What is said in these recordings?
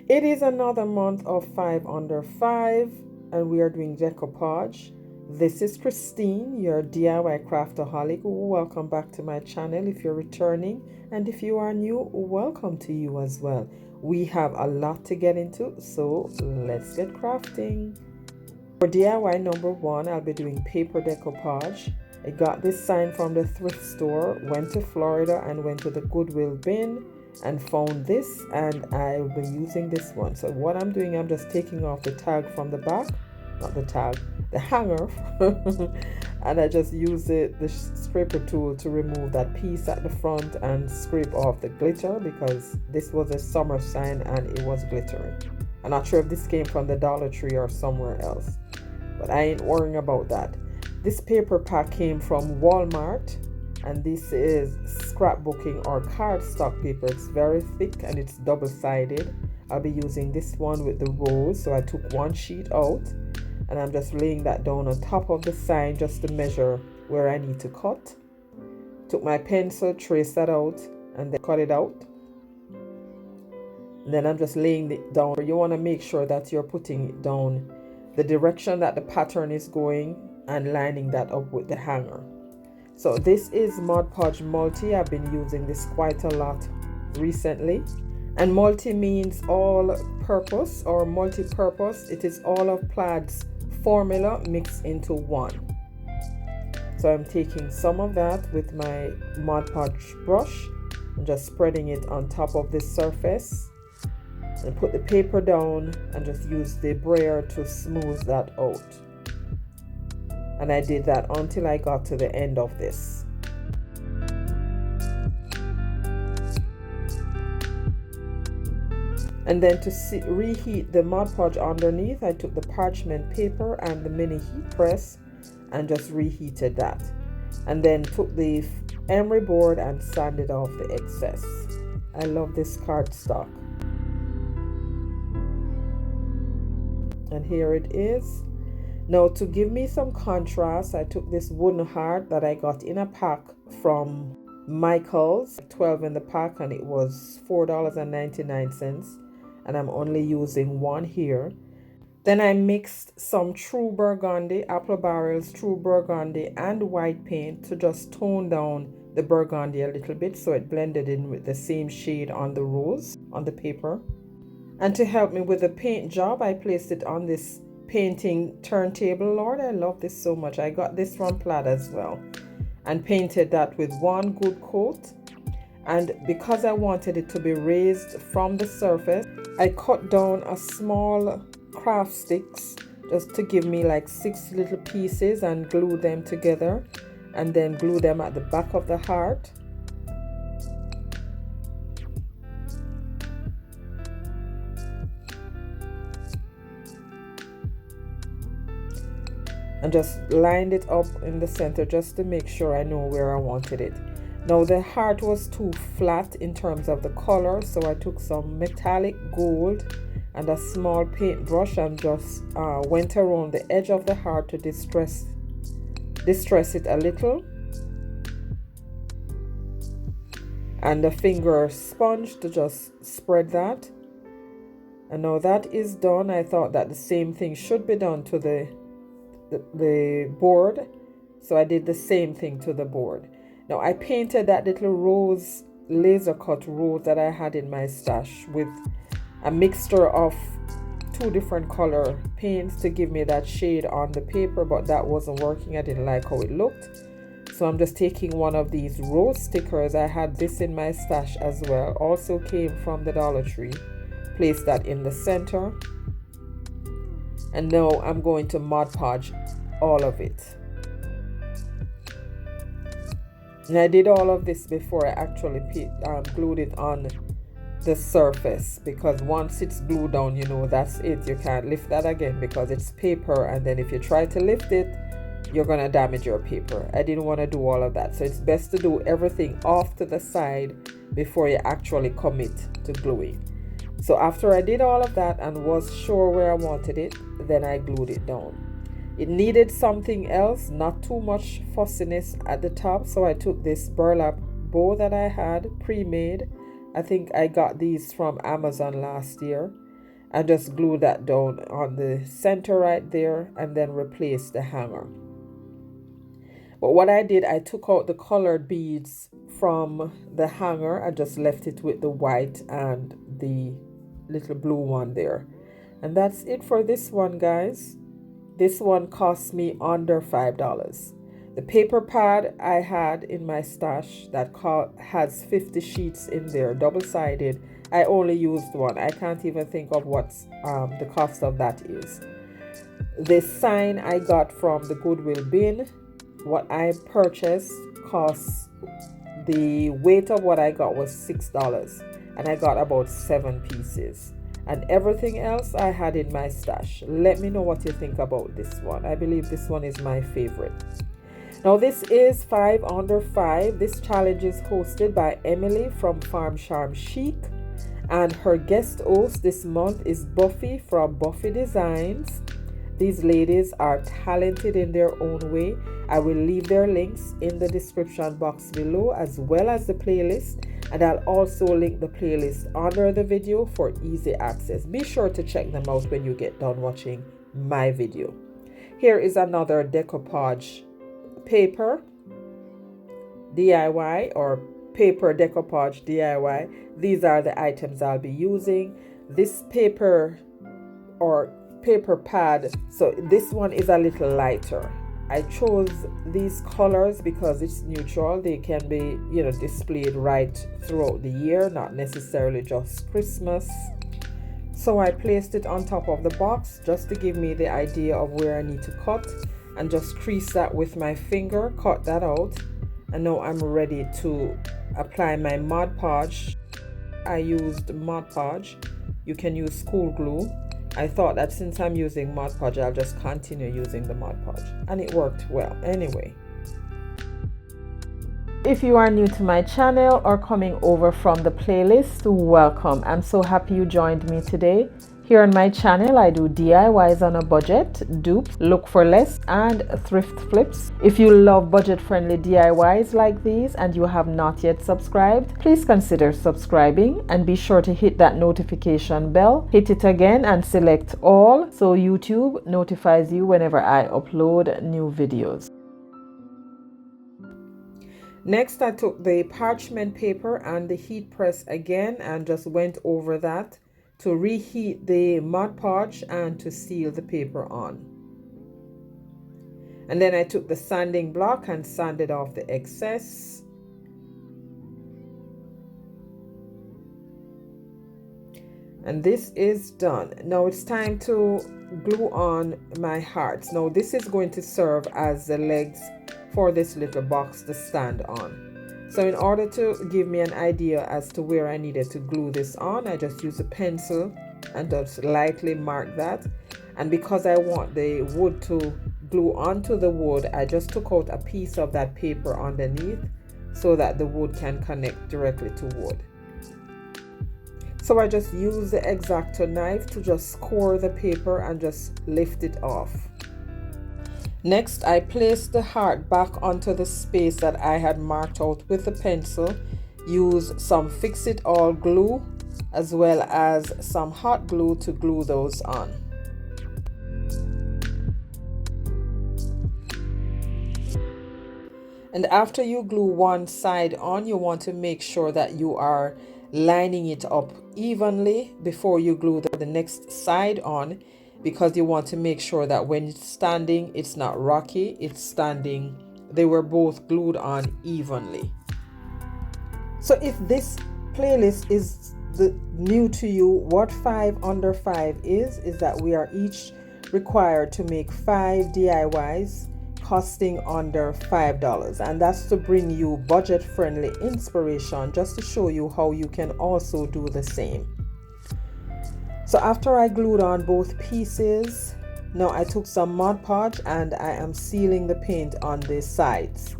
It is another month of 5 under 5 and we are doing decoupage. This is Christine, your DIY craftaholic. Welcome back to my channel if you're returning, and if you are new, welcome to you as well. We have a lot to get into, so let's get crafting. For DIY number 1, I'll be doing paper decoupage. I got this sign from the thrift store, went to Florida and went to the Goodwill bin and found this, and I'll be using this one. So what I'm doing, I'm just taking off the tag from the back, not the tag, the hanger, and I just use the scraper tool to remove that piece at the front and scrape off the glitter, because this was a summer sign and it was glittering. I'm not sure if this came from the Dollar Tree or somewhere else, but I ain't worrying about that. This paper pack came from Walmart, and this is scrapbooking or cardstock paper. It's very thick and it's double-sided. I'll be using this one with the rose. So I took one sheet out and I'm just laying that down on top of the sign just to measure where I need to cut. Took my pencil, traced that out, and then cut it out. And then I'm just laying it down. You want to make sure that you're putting it down the direction that the pattern is going and lining that up with the hanger. So this is Mod Podge Multi. I've been using this quite a lot recently. And multi means all purpose or multi-purpose. It is all of PLAID's formula mixed into one. So I'm taking some of that with my Mod Podge brush and just spreading it on top of this surface. And put the paper down and just use the brayer to smooth that out. And I did that until I got to the end of this. And then to reheat the Mod Podge underneath, I took the parchment paper and the mini heat press and just reheated that. And then took the emery board and sanded off the excess. I love this cardstock. And here it is. Now, to give me some contrast, I took this wooden heart that I got in a pack from Michael's, 12 in the pack, and it was $4.99, and I'm only using one here. Then I mixed some True Burgundy, Apple Barrel's True Burgundy, and white paint to just tone down the burgundy a little bit so it blended in with the same shade on the rose on the paper. And to help me with the paint job, I placed it on this painting turntable. Lord, I love this so much. I got this from PLAID as well, and painted that with one good coat. And because I wanted it to be raised from the surface, I cut down a small craft sticks just to give me like 6 little pieces and glue them together, and then glue them at the back of the heart. And just lined it up in the center just to make sure I know where I wanted it. Now the heart was too flat in terms of the color, so I took some metallic gold and a small paintbrush and just went around the edge of the heart to distress it a little. And a finger sponge to just spread that. And now that is done, I thought that the same thing should be done to the board, so I did the same thing to the board. Now I painted that little rose, laser cut rose that I had in my stash with a mixture of 2 different color paints to give me that shade on the paper, but that wasn't working. I didn't like how it looked, so I'm just taking one of these rose stickers. I had this in my stash as well, also came from the Dollar Tree. Place that in the center. And now I'm going to Mod Podge all of it. And I did all of this before I actually glued it on the surface, because once it's glued down, you know, that's it. You can't lift that again because it's paper, and then if you try to lift it, you're gonna damage your paper. I didn't want to do all of that, so it's best to do everything off to the side before you actually commit to gluing. So after I did all of that and was sure where I wanted it, then I glued it down. It needed something else, not too much fussiness at the top, so I took this burlap bow that I had pre-made. I think I got these from Amazon last year, I just glue that down on the center right there and then replace the hanger. But what I did, I took out the colored beads from the hanger. I just left it with the white and the little blue one there. And that's it for this one, guys. This one cost me under $5. The paper pad I had in my stash that has 50 sheets in there, double-sided. I only used one. I can't even think of what the cost of that is. This sign I got from the Goodwill bin. What I purchased cost, the weight of what I got was $6, and I got about 7 pieces. And everything else I had in my stash. Let me know what you think about this one. I believe this one is my favorite. Now this is 5 under 5. This challenge is hosted by Emily from Farm Charm Chic, and her guest host this month is Buffy from Buffy Designs. These ladies are talented in their own way. I will leave their links in the description box below, as well as the playlist, and I'll also link the playlist under the video for easy access. Be sure to check them out when you get done watching my video. Here is another decoupage paper DIY, or paper decoupage DIY. These are the items I'll be using. This paper or paper pad, so this one is a little lighter. I chose these colors because it's neutral. They can be, displayed right throughout the year, not necessarily just Christmas. So I placed it on top of the box just to give me the idea of where I need to cut, and just crease that with my finger, cut that out. And now I'm ready to apply my Mod Podge. I used Mod Podge. You can use school glue. I thought that since I'm using Mod Podge, I'll just continue using the Mod Podge, and it worked well anyway. If you are new to my channel or coming over from the playlist, welcome. I'm so happy you joined me today. Here on my channel, I do DIYs on a budget, dupes, look for less, and thrift flips. If you love budget-friendly DIYs like these and you have not yet subscribed, please consider subscribing and be sure to hit that notification bell. Hit it again and select all so YouTube notifies you whenever I upload new videos. Next, I took the parchment paper and the heat press again and just went over that to reheat the Mod Podge and to seal the paper on. And then I took the sanding block and sanded off the excess. And this is done. Now it's time to glue on my hearts. Now this is going to serve as the legs for this little box to stand on. So in order to give me an idea as to where I needed to glue this on, I just use a pencil and just lightly mark that. And because I want the wood to glue onto the wood, I just took out a piece of that paper underneath so that the wood can connect directly to wood. So I just use the X-Acto knife to just score the paper and just lift it off. Next, I placed the heart back onto the space that I had marked out with the pencil. Use some fix-it-all glue as well as some hot glue to glue those on. And after you glue one side on, you want to make sure that you are lining it up evenly before you glue the next side on, because you want to make sure that when it's standing, it's not rocky, it's standing. They were both glued on evenly. So if this playlist is new to you, what 5 under 5 is that we are each required to make 5 DIYs costing under $5, and that's to bring you budget-friendly inspiration, just to show you how you can also do the same. So after I glued on both pieces, now I took some Mod Podge and I am sealing the paint on the sides.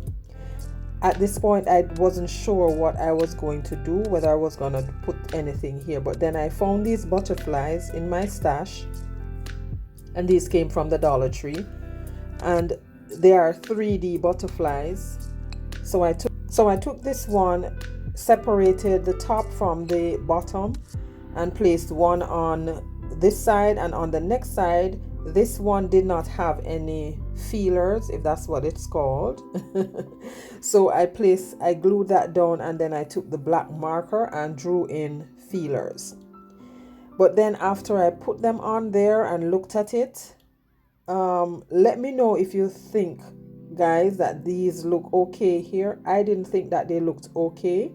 At this point, I wasn't sure what I was going to do, whether I was going to put anything here, but then I found these butterflies in my stash, and these came from the Dollar Tree, and they are 3D butterflies. So I took this one, separated the top from the bottom, and placed one on this side, and on the next side, this one did not have any feelers, if that's what it's called. So I glued that down, and then I took the black marker and drew in feelers. But then after I put them on there and looked at it, let me know if you think, guys, that these look okay here. I didn't think that they looked okay,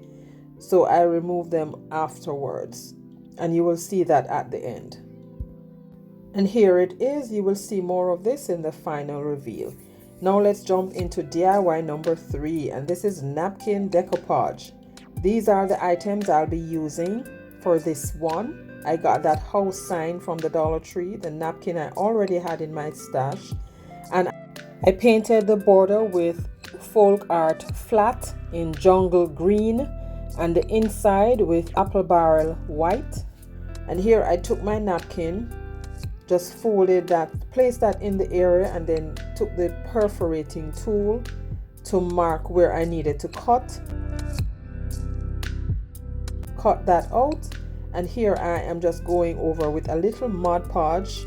so I removed them afterwards, and you will see that at the end. And here it is. You will see more of this in the final reveal. Now let's jump into DIY number 3, and this is napkin decoupage. These are the items I'll be using for this one. I got that house sign from the Dollar Tree, the napkin I already had in my stash, and I painted the border with folk art flat in jungle green and the inside with apple barrel white. And here I took my napkin, just folded that, placed that in the area, and then took the perforating tool to mark where I needed to cut that out. And here I am just going over with a little Mod Podge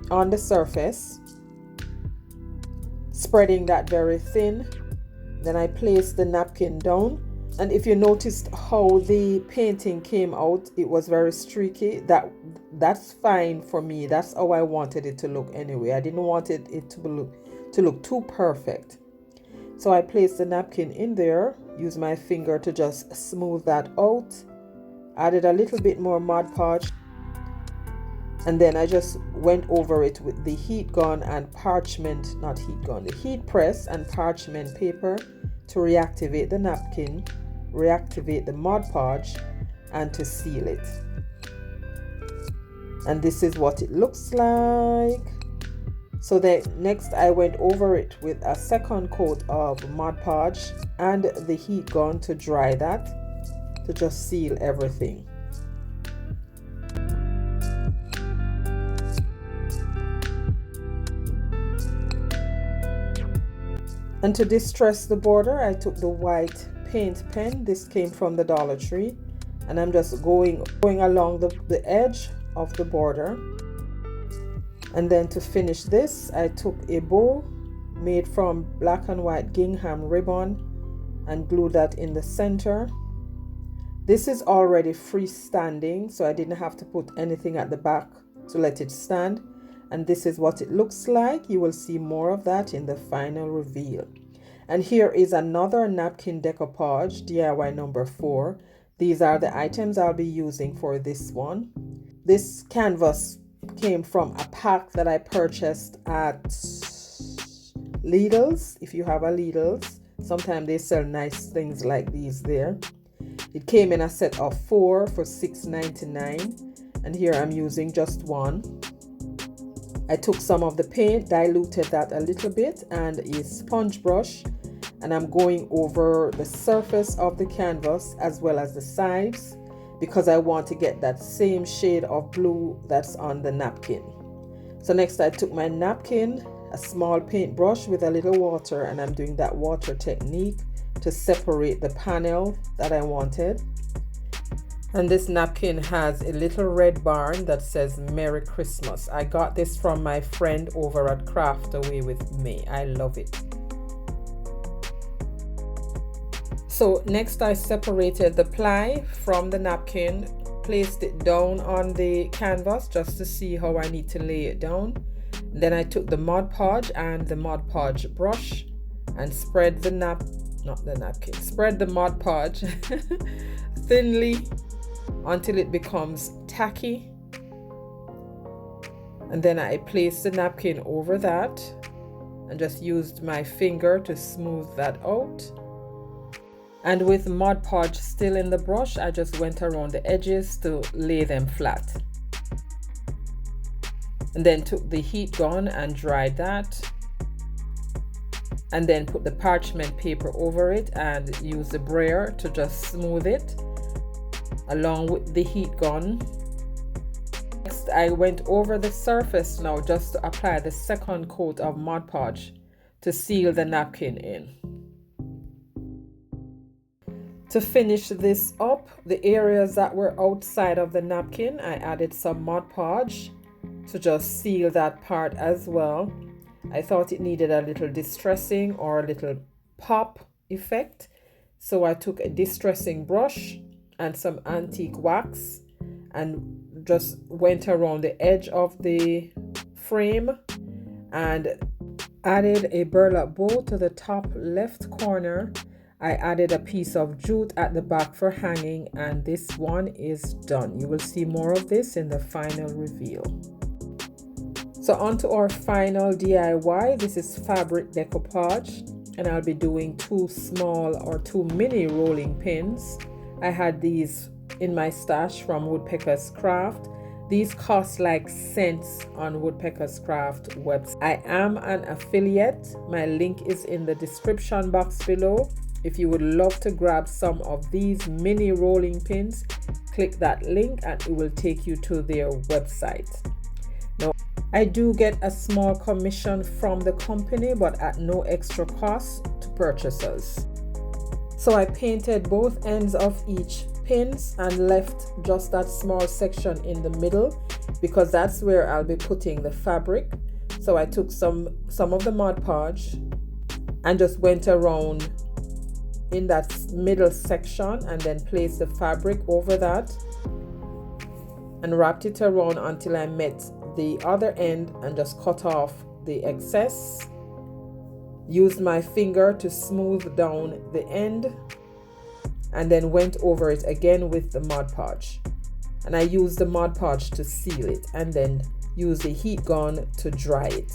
on the surface, spreading that very thin. Then I placed the napkin down, and if you noticed how the painting came out, it was very streaky. That's fine for me. That's how I wanted it to look anyway. I didn't want it to look too perfect. So I placed the napkin in there, used my finger to just smooth that out, added a little bit more Mod Podge, and then I just went over it with the heat gun and the heat press and parchment paper to reactivate the napkin, reactivate the Mod Podge, and to seal it. And this is what it looks like. So then next I went over it with a second coat of Mod Podge and the heat gun to dry that, to just seal everything. And to distress the border, I took the white paint pen. This came from the Dollar Tree, and I'm just going along the edge of the border. And then to finish this, I took a bow made from black and white gingham ribbon and glued that in the center. This is already freestanding, so I didn't have to put anything at the back to let it stand. And this is what it looks like. You will see more of that in the final reveal. And here is another napkin decoupage, DIY number 4. These are the items I'll be using for this one. This canvas came from a pack that I purchased at Lidl's. If you have a Lidl's, sometimes they sell nice things like these there. It came in a set of 4 for $6.99, and here I'm using just one. I took some of the paint, diluted that a little bit, and a sponge brush, and I'm going over the surface of the canvas as well as the sides, because I want to get that same shade of blue that's on the napkin. So next I took my napkin, a small paintbrush with a little water, and I'm doing that water technique to separate the panel that I wanted. And this napkin has a little red barn that says Merry Christmas. I got this from my friend over at Craft Away with Me. I love it. So next I separated the ply from the napkin, placed it down on the canvas just to see how I need to lay it down. Then I took the Mod Podge and the Mod Podge brush and spread the spread the Mod Podge thinly until it becomes tacky, and then I placed the napkin over that and just used my finger to smooth that out. And with Mod Podge still in the brush, I just went around the edges to lay them flat, and then took the heat gun and dried that, and then put the parchment paper over it and used the brayer to just smooth it along with the heat gun. Next I went over the surface now just to apply the second coat of Mod Podge to seal the napkin in. To finish this up, the areas that were outside of the napkin, I added some Mod Podge to just seal that part as well. I thought it needed a little distressing or a little pop effect. So I took a distressing brush and some antique wax and just went around the edge of the frame and added a burlap bow to the top left corner. I added a piece of jute at the back for hanging, and this one is done. You will see more of this in the final reveal. So on to our final DIY. This is fabric decoupage, and I'll be doing two mini rolling pins. I had these in my stash from Woodpecker's Craft. These cost like cents on Woodpecker's Craft website. I am an affiliate. My link is in the description box below. If you would love to grab some of these mini rolling pins, click that link and it will take you to their website. Now, I do get a small commission from the company, but at no extra cost to purchasers. So I painted both ends of each pins and left just that small section in the middle because that's where I'll be putting the fabric. So I took some of the Mod Podge and just went around in that middle section and then placed the fabric over that and wrapped it around until I met the other end and just cut off the excess. Used my finger to smooth down the end and then went over it again with the Mod Podge. And I used the Mod Podge to seal it and then use the heat gun to dry it.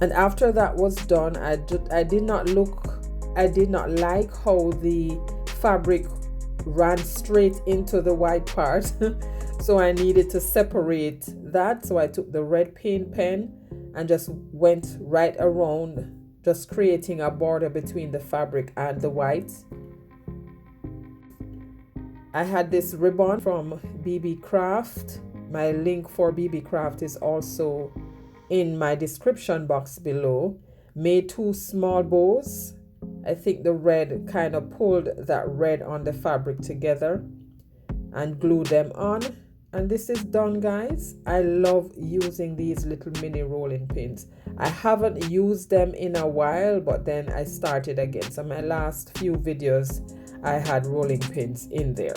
And after that was done, I did not like how the fabric ran straight into the white part. So I needed to separate that. So I took the red paint pen and just went right around, just creating a border between the fabric and the white. I had this ribbon from BB Craft. My link for BB Craft is also in my description box below. Made two small bows. I think the red kind of pulled that red on the fabric together and glued them on. And this is done, guys. I love using these little mini rolling pins. I haven't used them in a while, but then I started again. So my last few videos, I had rolling pins in there.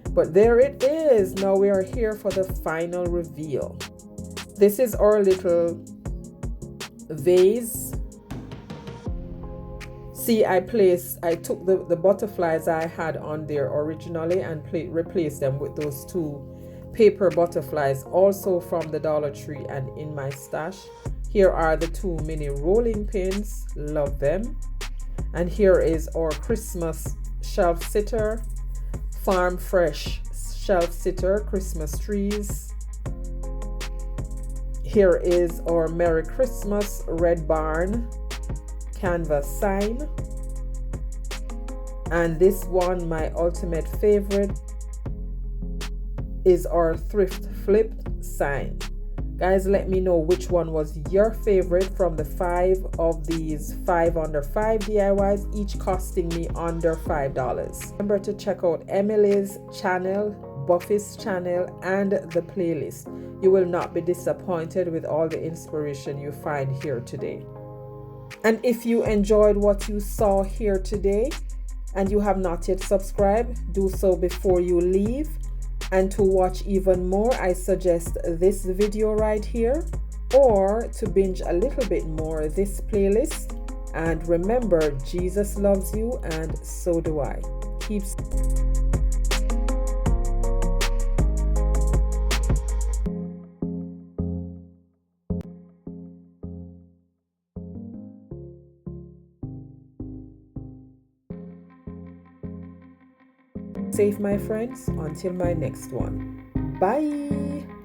But there it is. Now we are here for the final reveal. This is our little vase. See, I took the butterflies I had on there originally and replaced them with those two paper butterflies, also from the Dollar Tree and in my stash. Here are the two mini rolling pins. Love them. And here is our Christmas shelf sitter, Farm Fresh shelf sitter, Christmas trees. Here is our Merry Christmas Red Barn canvas sign. And this one, my ultimate favorite, is our thrift flipped sign. Guys, let me know which one was your favorite from the 5 of these 5 under 5 DIYs, each costing me under $5. Remember to check out Emily's channel, Buffy's channel, and the playlist. You will not be disappointed with all the inspiration you find here today. And if you enjoyed what you saw here today and you have not yet subscribed, do so before you leave. And to watch even more, I suggest this video right here, or to binge a little bit more, this playlist. And remember, Jesus loves you and so do I. Keep safe, my friends, until my next one. Bye.